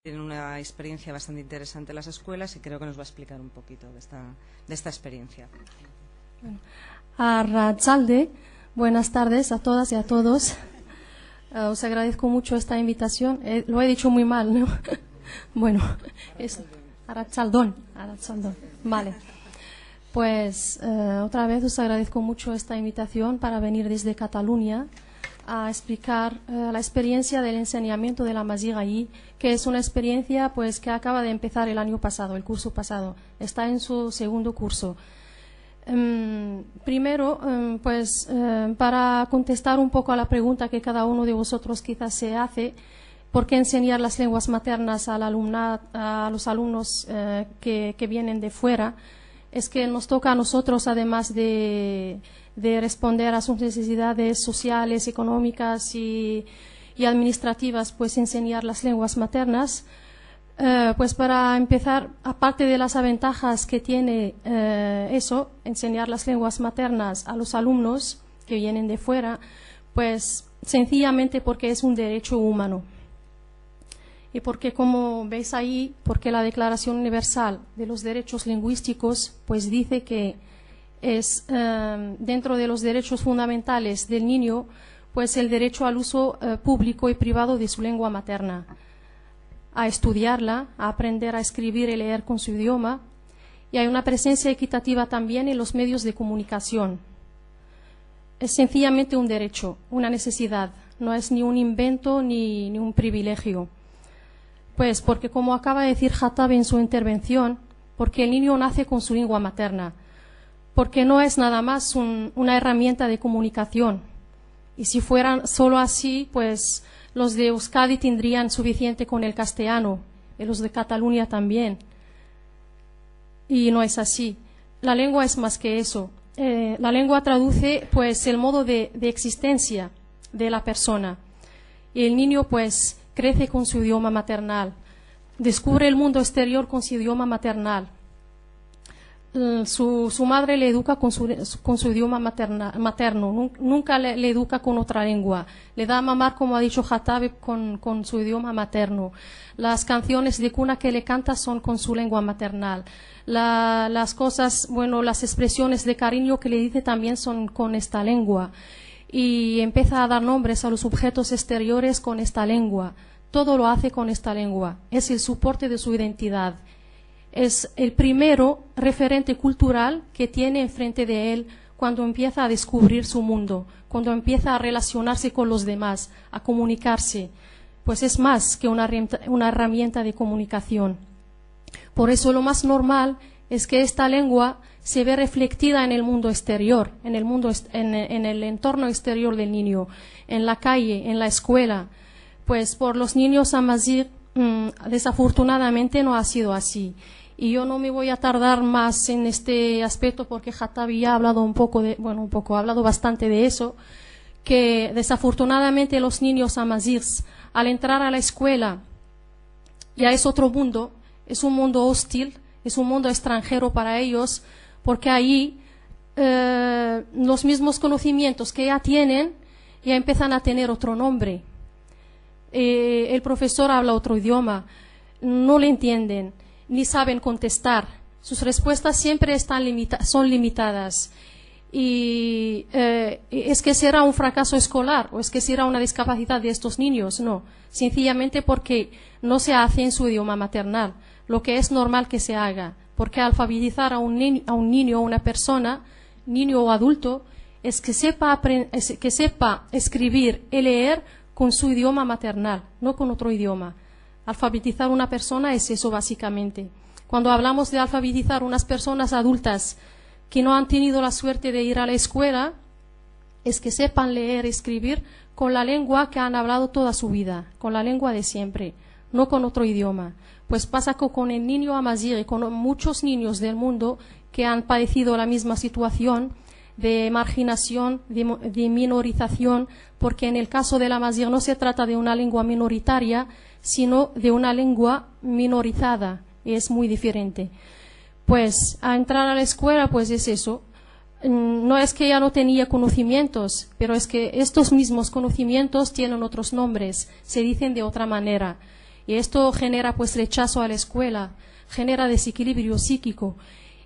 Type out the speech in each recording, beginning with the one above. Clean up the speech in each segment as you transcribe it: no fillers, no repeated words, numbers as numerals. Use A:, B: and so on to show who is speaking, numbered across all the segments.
A: Tienen una experiencia bastante interesante en las escuelas y creo que nos va a explicar un poquito de esta experiencia.
B: Arratsalde, buenas tardes a todas y a todos. Os agradezco mucho esta invitación. Lo he dicho muy mal, ¿no? Bueno, es Arratsaldón. Vale. Pues otra vez os agradezco mucho esta invitación para venir desde Cataluña a explicar la experiencia del enseñamiento de la Amazigh allí, que es una experiencia pues que acaba de empezar el año pasado, el curso pasado. Está en su segundo curso. Primero, para contestar un poco a la pregunta que cada uno de vosotros quizás se hace, ¿por qué enseñar las lenguas maternas al alumnado, a los alumnos que vienen de fuera? Es que nos toca a nosotros, además de responder a sus necesidades sociales, económicas y administrativas, pues enseñar las lenguas maternas. Pues para empezar, aparte de las ventajas que tiene eso, enseñar las lenguas maternas a los alumnos que vienen de fuera, pues sencillamente porque es un derecho humano. Y porque, como veis ahí, porque la Declaración Universal de los Derechos Lingüísticos pues dice que es dentro de los derechos fundamentales del niño pues el derecho al uso público y privado de su lengua materna, a estudiarla, a aprender a escribir y leer con su idioma, y hay una presencia equitativa también en los medios de comunicación. Es sencillamente un derecho, una necesidad, no es ni un invento ni un privilegio. Pues porque, como acaba de decir Khattab en su intervención, porque el niño nace con su lengua materna, porque no es nada más una herramienta de comunicación. Y si fueran solo así, pues los de Euskadi tendrían suficiente con el castellano, y los de Cataluña también. Y no es así. La lengua es más que eso. La lengua traduce pues el modo de existencia de la persona. Y el niño pues crece con su idioma maternal, descubre el mundo exterior con su idioma maternal. Su madre le educa con su idioma materno, nunca le educa con otra lengua, le da a mamar, como ha dicho Khattab, con su idioma materno. Las canciones de cuna que le canta son con su lengua maternal. Las cosas, bueno, las expresiones de cariño que le dice también son con esta lengua. Y empieza a dar nombres a los objetos exteriores con esta lengua. Todo lo hace con esta lengua. Es el soporte de su identidad. Es el primero referente cultural que tiene enfrente de él cuando empieza a descubrir su mundo, cuando empieza a relacionarse con los demás, a comunicarse. Pues es más que una herramienta de comunicación. Por eso lo más normal es que esta lengua se ve reflectida en el mundo exterior, en el entorno exterior del niño, en la calle, en la escuela. Pues por los niños amazigh, desafortunadamente no ha sido así. Y yo no me voy a tardar más en este aspecto porque Khattab ya ha hablado ha hablado bastante de eso, que desafortunadamente los niños amazighs, al entrar a la escuela, ya es otro mundo, es un mundo hostil, es un mundo extranjero para ellos, porque ahí los mismos conocimientos que ya tienen, ya empiezan a tener otro nombre. El profesor habla otro idioma, no le entienden, ni saben contestar. Sus respuestas siempre son limitadas. Y ¿es que será un fracaso escolar o es que será una discapacidad de estos niños? No, sencillamente porque no se hace en su idioma maternal, lo que es normal que se haga. Porque alfabetizar a un niño o una persona, niño o adulto, es que sepa escribir y leer con su idioma maternal, no con otro idioma. Alfabetizar a una persona es eso básicamente. Cuando hablamos de alfabetizar unas personas adultas que no han tenido la suerte de ir a la escuela, es que sepan leer y escribir con la lengua que han hablado toda su vida, con la lengua de siempre, no con otro idioma. Pues pasa con el niño amazigh y con muchos niños del mundo que han padecido la misma situación de marginación, de minorización, porque en el caso del amazigh no se trata de una lengua minoritaria, sino de una lengua minorizada, y es muy diferente. Pues a entrar a la escuela, pues es eso. No es que ya no tenía conocimientos, pero es que estos mismos conocimientos tienen otros nombres, se dicen de otra manera. y esto genera pues rechazo a la escuela, genera desequilibrio psíquico,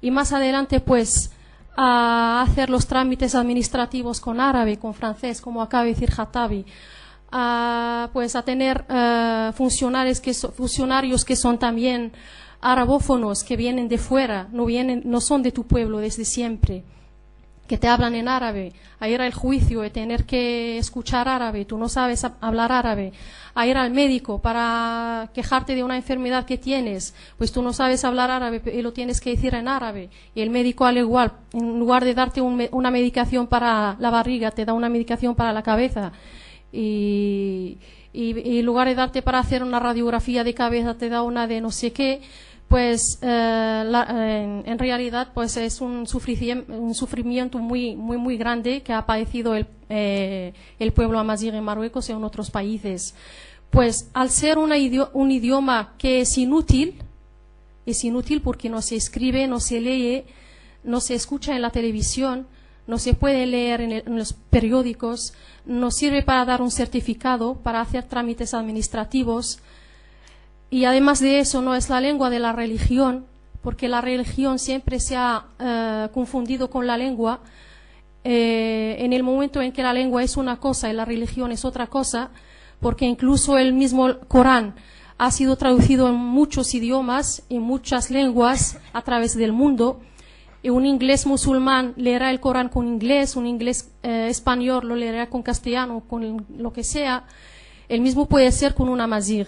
B: y más adelante pues a hacer los trámites administrativos con árabe, con francés, como acaba de decir Jatabi, pues a tener funcionarios que son también arabófonos, que vienen de fuera, no son de tu pueblo desde siempre, que te hablan en árabe, a ir al juicio y tener que escuchar árabe, tú no sabes hablar árabe, a ir al médico para quejarte de una enfermedad que tienes, pues tú no sabes hablar árabe y lo tienes que decir en árabe, y el médico al igual, en lugar de darte una medicación para la barriga, te da una medicación para la cabeza, y en lugar de darte para hacer una radiografía de cabeza, te da una de no sé qué, pues en realidad pues es un sufrimiento muy grande que ha padecido el pueblo amazigh en Marruecos y en otros países. Pues al ser un idioma que es inútil porque no se escribe, no se lee, no se escucha en la televisión, no se puede leer en los periódicos, no sirve para dar un certificado, para hacer trámites administrativos. Y además de eso, no es la lengua de la religión, porque la religión siempre se ha confundido con la lengua. En el momento en que la lengua es una cosa y la religión es otra cosa, porque incluso el mismo Corán ha sido traducido en muchos idiomas, en muchas lenguas a través del mundo, y un inglés musulmán leerá el Corán con inglés, un inglés español lo leerá con castellano, con lo que sea. El mismo puede ser con un amazigh.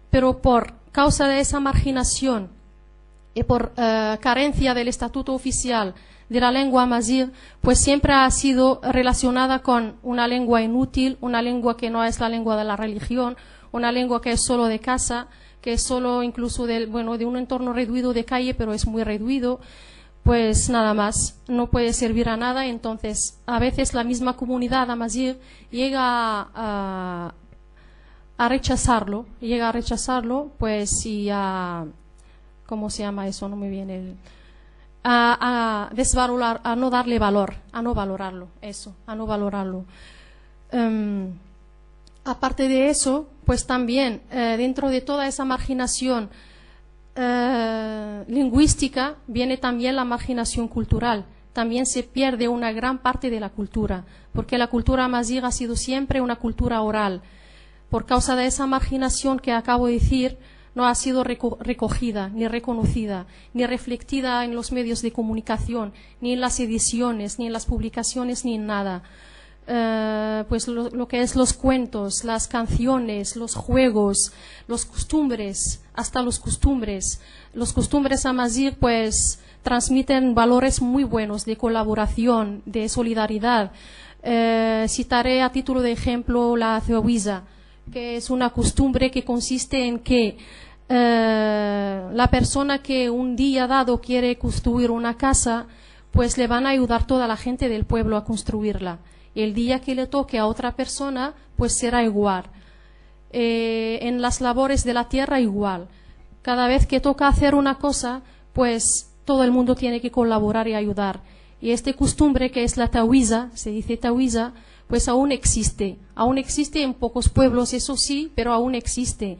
B: Pero por causa de esa marginación y por carencia del estatuto oficial de la lengua amazigh, pues siempre ha sido relacionada con una lengua inútil, una lengua que no es la lengua de la religión, una lengua que es solo de casa, que es solo incluso de un entorno reducido de calle, pero es muy reducido, pues nada más, no puede servir a nada. Entonces, a veces la misma comunidad amazigh llega a rechazarlo, pues, y ¿cómo se llama eso? No me viene a desvalorar, a no darle valor, a no valorarlo, aparte de eso, pues también, dentro de toda esa marginación lingüística, viene también la marginación cultural. También se pierde una gran parte de la cultura, porque la cultura amazigh ha sido siempre una cultura oral. Por causa de esa marginación que acabo de decir, no ha sido recogida, ni reconocida, ni reflectida en los medios de comunicación, ni en las ediciones, ni en las publicaciones, ni en nada. Pues lo que es los cuentos, las canciones, los juegos, los costumbres, hasta los costumbres. Los costumbres amazigh pues transmiten valores muy buenos de colaboración, de solidaridad. Citaré a título de ejemplo la tawiza, que es una costumbre que consiste en que la persona que un día dado quiere construir una casa, pues le van a ayudar toda la gente del pueblo a construirla. El día que le toque a otra persona, pues será igual. En las labores de la tierra igual. Cada vez que toca hacer una cosa, pues todo el mundo tiene que colaborar y ayudar. Y esta costumbre que es la tawiza, se dice tawiza, pues aún existe en pocos pueblos, eso sí, pero aún existe.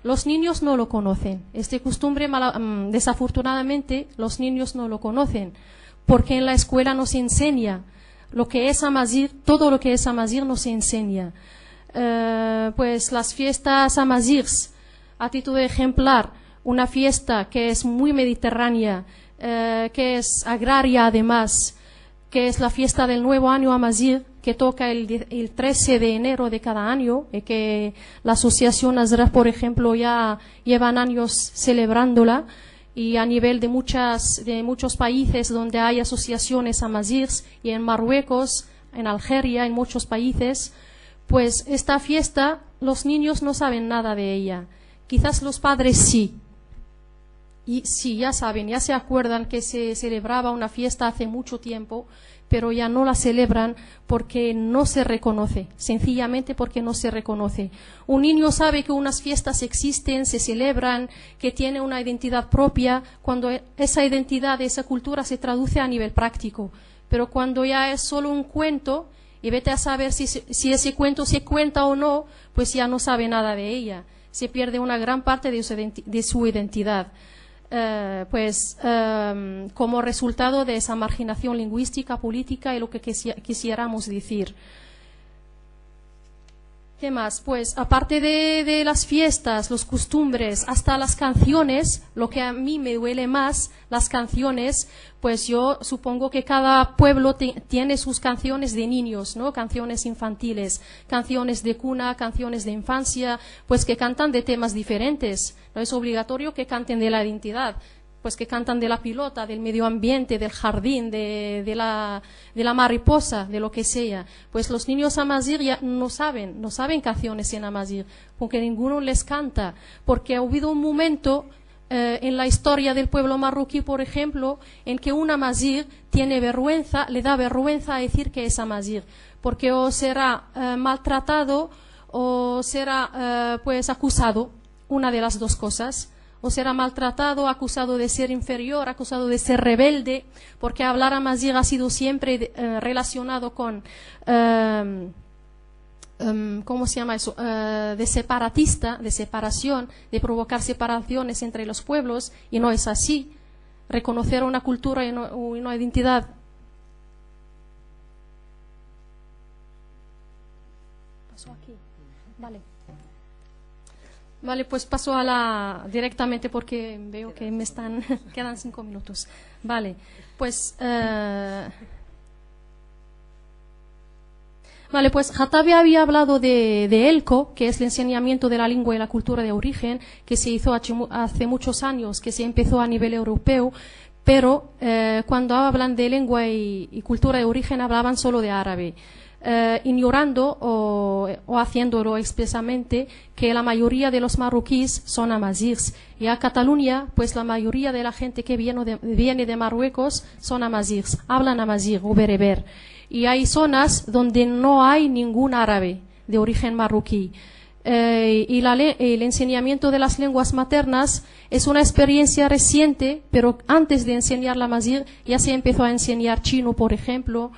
B: Los niños no lo conocen. Esta costumbre, desafortunadamente, los niños no lo conocen, porque en la escuela no se enseña lo que es amazigh, todo lo que es amazigh no se enseña. Pues las fiestas amazighs, a título de ejemplar, una fiesta que es muy mediterránea, que es agraria además, que es la fiesta del Nuevo Año Amazigh, que toca el 13 de enero de cada año, y que la Asociación Azraq, por ejemplo, ya llevan años celebrándola, y a nivel de muchos países donde hay asociaciones amazighs, y en Marruecos, en Algeria, en muchos países, pues esta fiesta los niños no saben nada de ella. Quizás los padres sí. Y sí, ya saben, ya se acuerdan que se celebraba una fiesta hace mucho tiempo, pero ya no la celebran porque no se reconoce, sencillamente porque no se reconoce. Un niño sabe que unas fiestas existen, se celebran, que tiene una identidad propia, cuando esa identidad, esa cultura se traduce a nivel práctico. Pero cuando ya es solo un cuento, y vete a saber si ese cuento se cuenta o no, pues ya no sabe nada de ella. se pierde una gran parte de su identidad. Como resultado de esa marginación lingüística, política y lo que quisiéramos decir. ¿Qué más? Pues aparte de las fiestas, los costumbres, hasta las canciones, lo que a mí me duele más, las canciones, pues yo supongo que cada pueblo tiene sus canciones de niños, ¿no? Canciones infantiles, canciones de cuna, canciones de infancia, pues que cantan de temas diferentes. No es obligatorio que canten de la identidad, pues que cantan de la pilota, del medio ambiente, del jardín, de la mariposa, de lo que sea. Pues los niños amazigh ya no saben canciones en amazigh, porque ninguno les canta, porque ha habido un momento en la historia del pueblo marroquí, por ejemplo, en que un amazigh tiene vergüenza, le da vergüenza decir que es amazigh, porque o será maltratado o será pues acusado, una de las dos cosas. O será maltratado, acusado de ser inferior, acusado de ser rebelde, porque hablar amazigh ha sido siempre relacionado con, ¿cómo se llama eso? De separatista, de separación, de provocar separaciones entre los pueblos, y no es así. Reconocer una cultura y una identidad. ¿Pasó aquí? Vale. Vale, pues paso directamente porque veo que me quedan 5 minutos. Vale, pues Jatabe había hablado de ELCO, que es el enseñamiento de la lengua y la cultura de origen, que se hizo hace muchos años, que se empezó a nivel europeo, pero cuando hablan de lengua y cultura de origen hablaban solo de árabe. Ignorando o haciéndolo expresamente que la mayoría de los marroquíes son amazighs, y a Cataluña pues la mayoría de la gente que viene de Marruecos son amazighs, hablan amazigh o bereber, y hay zonas donde no hay ningún árabe de origen marroquí. El enseñamiento de las lenguas maternas es una experiencia reciente, pero antes de enseñar la amazigh ya se empezó a enseñar chino, por ejemplo,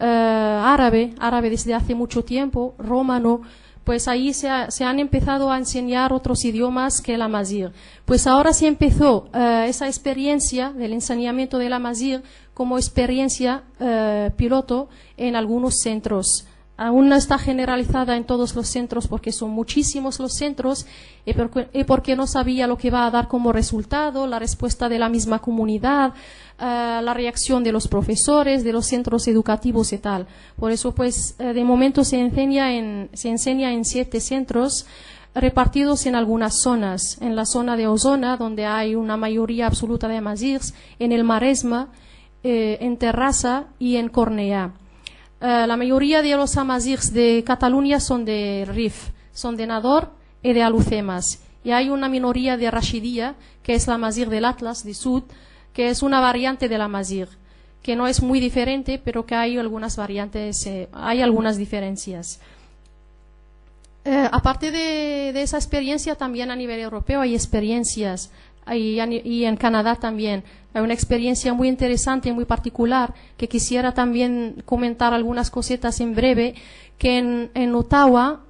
B: árabe desde hace mucho tiempo, romano, pues ahí se han empezado a enseñar otros idiomas que el amazigh. Pues ahora se empezó esa experiencia del enseñamiento del amazigh como experiencia piloto en algunos centros. Aún no está generalizada en todos los centros porque son muchísimos los centros y porque no sabía lo que va a dar como resultado, la respuesta de la misma comunidad, la reacción de los profesores, de los centros educativos y tal. Por eso, pues, de momento se enseña en 7 centros repartidos en algunas zonas. En la zona de Osona, donde hay una mayoría absoluta de amazighs, en el Maresma, en Terrassa y en Cornellà. La mayoría de los amazighs de Cataluña son de Rif, son de Nador y de Alucemas. Y hay una minoría de Rashidía, que es la amazigh del Atlas, de Sud, que es una variante del amazigh, que no es muy diferente, pero que hay algunas variantes, hay algunas diferencias. Aparte de esa experiencia, también a nivel europeo hay experiencias, y en Canadá también. Hay una experiencia muy interesante y muy particular que quisiera también comentar algunas cositas en breve, que en Ottawa,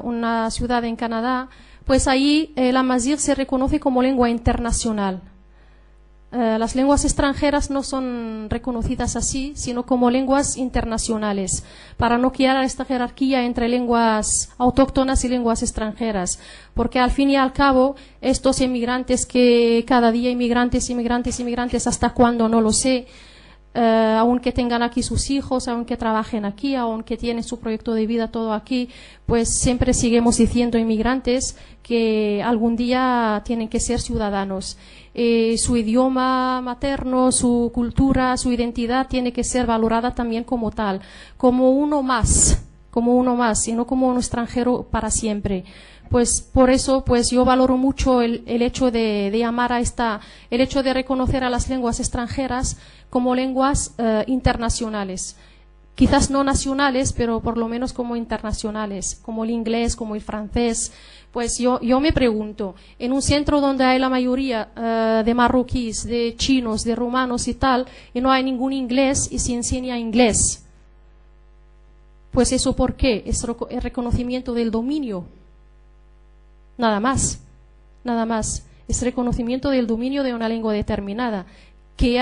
B: una ciudad en Canadá, pues ahí el amazigh se reconoce como lengua internacional. Las lenguas extranjeras no son reconocidas así, sino como lenguas internacionales, para no crear esta jerarquía entre lenguas autóctonas y lenguas extranjeras, porque al fin y al cabo estos inmigrantes que cada día inmigrantes, hasta cuándo no lo sé, aunque tengan aquí sus hijos, aunque trabajen aquí, aunque tienen su proyecto de vida todo aquí, pues siempre seguimos diciendo inmigrantes que algún día tienen que ser ciudadanos. Su idioma materno, su cultura, su identidad tiene que ser valorada también como tal, como uno más, y no como un extranjero para siempre. Pues por eso, pues yo valoro mucho el hecho de llamar el hecho de reconocer a las lenguas extranjeras como lenguas internacionales. Quizás no nacionales, pero por lo menos como internacionales, como el inglés, como el francés. Pues yo me pregunto, en un centro donde hay la mayoría de marroquíes, de chinos, de rumanos y tal, y no hay ningún inglés y se enseña inglés, pues eso ¿por qué? Es el reconocimiento del dominio. nada más, nada más. Es reconocimiento del dominio de una lengua determinada, que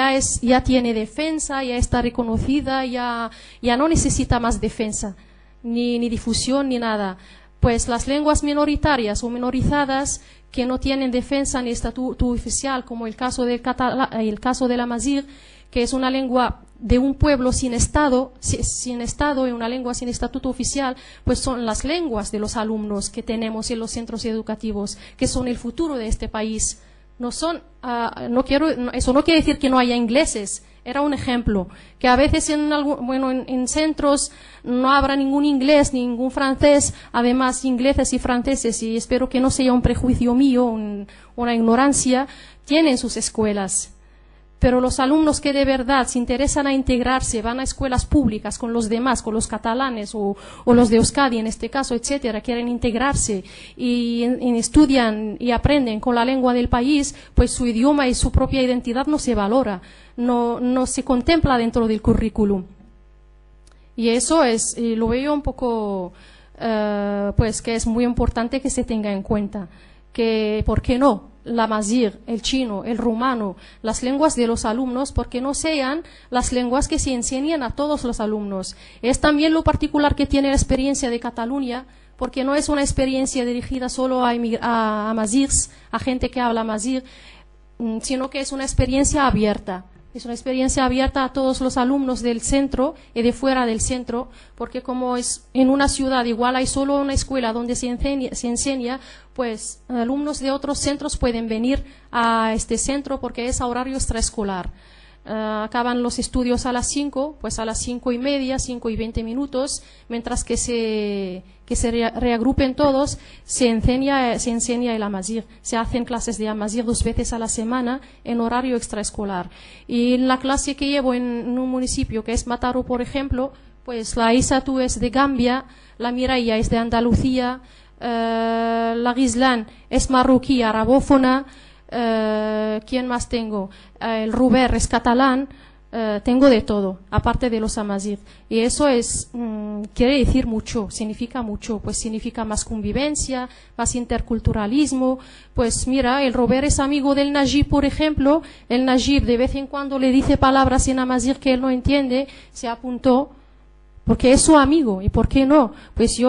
B: ya tiene defensa, ya está reconocida, ya no necesita más defensa, ni difusión, ni nada. Pues las lenguas minoritarias o minorizadas que no tienen defensa ni estatuto oficial, como el caso del el Amazigh, que es una lengua de un pueblo sin estado y una lengua sin estatuto oficial, pues son las lenguas de los alumnos que tenemos en los centros educativos, que son el futuro de este país. Eso no quiere decir que no haya ingleses. Era un ejemplo, que a veces en centros no habrá ningún inglés, ningún francés, además ingleses y franceses, y espero que no sea un prejuicio mío, una ignorancia, tienen sus escuelas. Pero los alumnos que de verdad se interesan a integrarse, van a escuelas públicas con los demás, con los catalanes o los de Euskadi en este caso, etcétera, quieren integrarse y estudian y aprenden con la lengua del país, pues su idioma y su propia identidad no se valora, no se contempla dentro del currículum. Y eso lo veo un poco, pues que es muy importante que se tenga en cuenta, que, ¿por qué no? La Amazigh, el chino, el rumano, las lenguas de los alumnos, porque no sean las lenguas que se enseñan a todos los alumnos. Es también lo particular que tiene la experiencia de Cataluña, porque no es una experiencia dirigida solo a Amazighs, a gente que habla Amazigh, sino que es una experiencia abierta. Es una experiencia abierta a todos los alumnos del centro y de fuera del centro, porque como es en una ciudad igual hay solo una escuela donde se enseña, pues alumnos de otros centros pueden venir a este centro porque es a horario extraescolar. Acaban los estudios a las 5, pues a las 5:30, 5:20, mientras que se reagrupen todos, se enseña el Amazigh. Se hacen clases de Amazigh 2 veces a la semana en horario extraescolar. Y en la clase que llevo en un municipio que es Mataró, por ejemplo, pues la Isatu es de Gambia, la Mireia es de Andalucía, la Gislan es marroquí, arabófona. ¿Quién más tengo? El Ruber es catalán. Tengo de todo, aparte de los Amazigh. Y eso quiere decir mucho, significa mucho, pues significa más convivencia, más interculturalismo. Pues mira, el Ruber es amigo del Najib, por ejemplo. El Najib de vez en cuando le dice palabras en Amazigh que él no entiende, se apuntó, porque es su amigo. ¿Y por qué no? Pues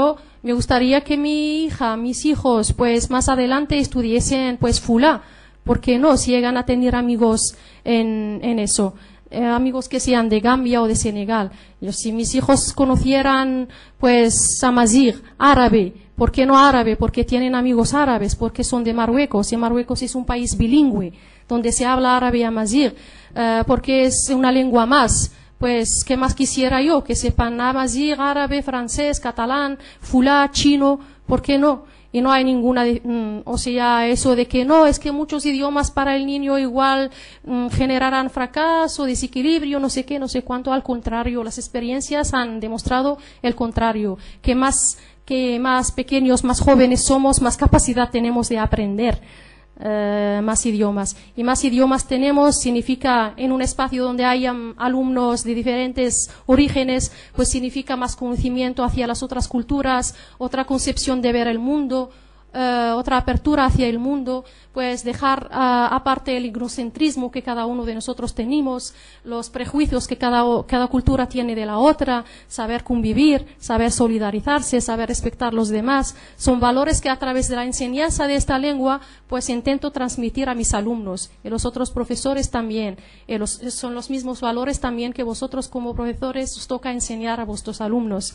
B: me gustaría que mi hija, mis hijos, pues más adelante estudiesen pues Fulá. ¿Por qué no? Si llegan a tener amigos en eso. Amigos que sean de Gambia o de Senegal. Si mis hijos conocieran pues Amazigh, árabe, ¿por qué no árabe? Porque tienen amigos árabes, porque son de Marruecos, y Marruecos es un país bilingüe, donde se habla árabe y Amazigh, porque es una lengua más. Pues, ¿qué más quisiera yo? Que sepan Amazigh, árabe, francés, catalán, fulá, chino, ¿por qué no? Y no hay ninguna, eso de que no, es que muchos idiomas para el niño igual generarán fracaso, desequilibrio, no sé qué, no sé cuánto. Al contrario, las experiencias han demostrado el contrario, que más pequeños, más jóvenes somos, más capacidad tenemos de aprender más idiomas. Y más idiomas tenemos significa, en un espacio donde haya alumnos de diferentes orígenes, pues significa más conocimiento hacia las otras culturas, otra concepción de ver el mundo, otra apertura hacia el mundo, pues dejar aparte el egocentrismo que cada uno de nosotros tenemos, los prejuicios que cada cultura tiene de la otra, saber convivir, saber solidarizarse, saber respetar los demás. Son valores que a través de la enseñanza de esta lengua pues intento transmitir a mis alumnos y los otros profesores también. Son los mismos valores también que vosotros como profesores os toca enseñar a vuestros alumnos.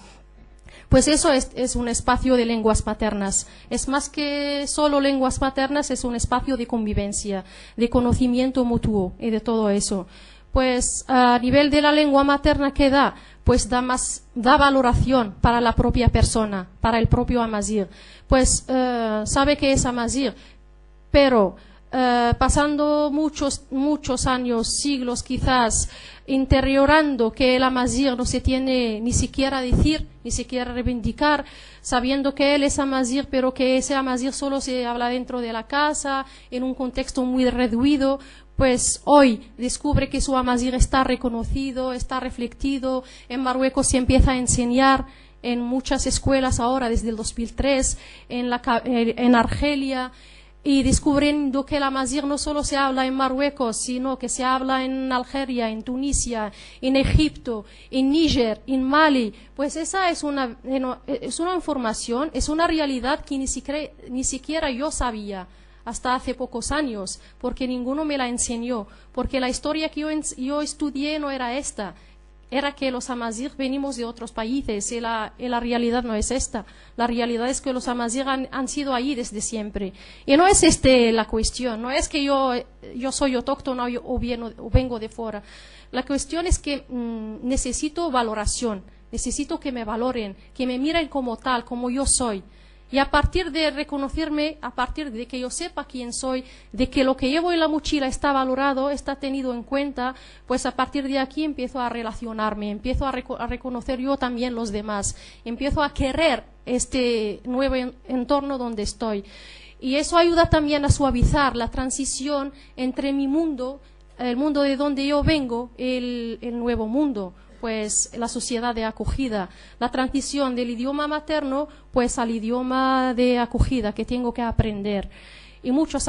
B: Pues eso es un espacio de lenguas maternas. Es más que solo lenguas maternas, es un espacio de convivencia, de conocimiento mutuo y de todo eso. Pues a nivel de la lengua materna que da, pues da valoración para la propia persona, para el propio Amazigh. Pues sabe que es Amazigh, pero pasando muchos años, siglos quizás, interiorando que el Amazigh no se tiene ni siquiera decir, ni siquiera reivindicar, sabiendo que él es Amazigh, pero que ese Amazigh solo se habla dentro de la casa, en un contexto muy reducido, pues hoy descubre que su Amazigh está reconocido, está reflectido, en Marruecos se empieza a enseñar en muchas escuelas ahora desde el 2003, en Argelia, y descubriendo que el amazigh no solo se habla en Marruecos, sino que se habla en Algeria, en Tunisia, en Egipto, en Níger, en Mali. Pues esa es una información, es una realidad que ni siquiera yo sabía hasta hace pocos años, porque ninguno me la enseñó, porque la historia que yo estudié no era esta. Era que los amazigh venimos de otros países y la realidad no es esta. La realidad es que los amazigh han sido ahí desde siempre. Y no es la cuestión, no es que yo soy autóctona o vengo de fuera. La cuestión es que necesito valoración, necesito que me valoren, que me miren como tal, como yo soy. Y a partir de reconocerme, a partir de que yo sepa quién soy, de que lo que llevo en la mochila está valorado, está tenido en cuenta, pues a partir de aquí empiezo a relacionarme, empiezo a reconocer yo también los demás, empiezo a querer este nuevo entorno donde estoy. Y eso ayuda también a suavizar la transición entre mi mundo, el mundo de donde yo vengo, el nuevo mundo, pues la sociedad de acogida, la transición del idioma materno pues al idioma de acogida que tengo que aprender, y muchas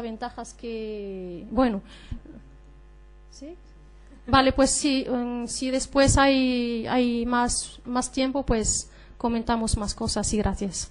B: ventajas que, bueno, ¿sí? Vale, pues sí, si después hay más tiempo, pues comentamos más cosas y gracias.